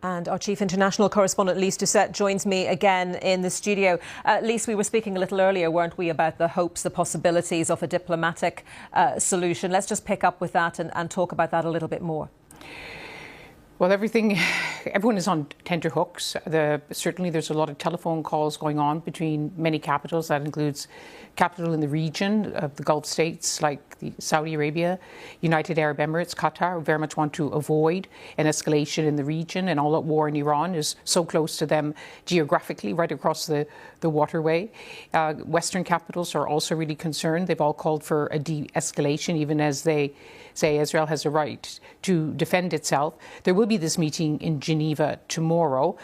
And our chief international correspondent, Lise Doucet, joins me again in the studio. Lise, we were speaking a little earlier, weren't we, about the hopes, the possibilities of a diplomatic solution. Let's just pick up with that and talk about that a little bit more. Well, everyone is on tenterhooks. Certainly there's a lot of telephone calls going on between many capitals. That includes capital in the region of the Gulf states like Saudi Arabia, United Arab Emirates, Qatar, who very much want to avoid an escalation in the region. And all-out war in Iran is so close to them geographically, right across the waterway. Western capitals are also really concerned. They've all called for a de-escalation, even as they say Israel has a right to defend itself. There will be this meeting in Geneva tomorrow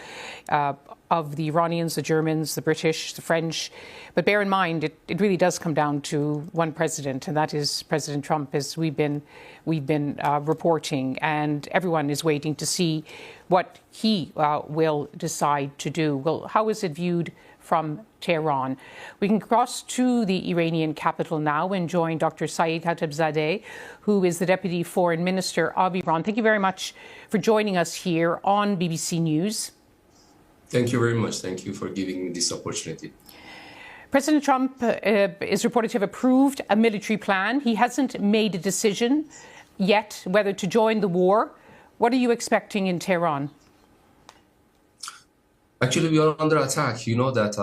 of the Iranians, the Germans, the British, the French. But bear in mind, it really does come down to one president, and that is President Trump, as we've been reporting. And everyone is waiting to see what he will decide to do. Well, how is it viewed from Tehran? We can cross to the Iranian capital now and join Dr. Saeed Khatibzadeh, who is the Deputy Foreign Minister of Iran. Thank you very much for joining us here on BBC News. Thank you very much. Thank you for giving me this opportunity. President Trump is reported to have approved a military plan. He hasn't made a decision yet whether to join the war. What are you expecting in Tehran? Actually, we are under attack. You know that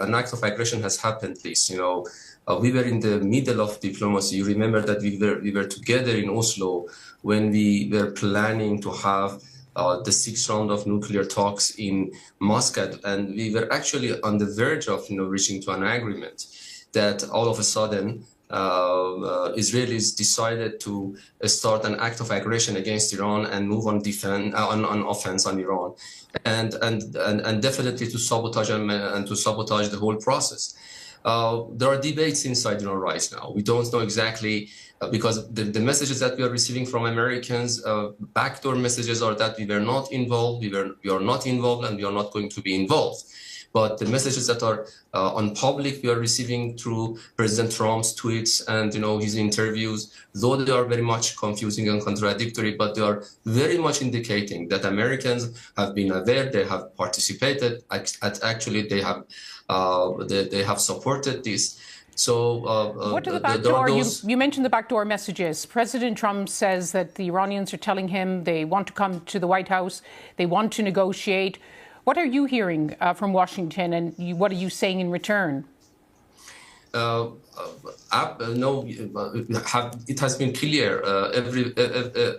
an act of aggression has happened, please. We were in the middle of diplomacy. You remember that we were together in Oslo when we were planning to have the 6th round of nuclear talks in Muscat, and we were actually on the verge of reaching to an agreement. That all of a sudden Israelis decided to start an act of aggression against Iran and move on offense on Iran, and definitely to sabotage and to sabotage the whole process. There are debates inside Iran right now. We don't know exactly because the messages that we are receiving from Americans, backdoor messages, are that we were not involved, we are not involved, and we are not going to be involved. But the messages that are on public, we are receiving through President Trump's tweets and his interviews, though they are very much confusing and contradictory, but they are very much indicating that Americans have been aware, they have participated, actually they have supported this. So what are the backdoor? You mentioned the backdoor messages. President Trump says that the Iranians are telling him they want to come to the White House, they want to negotiate. What are you hearing from Washington, and what are you saying in return? No, it has been clear.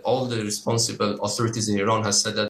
All the responsible authorities in Iran has said that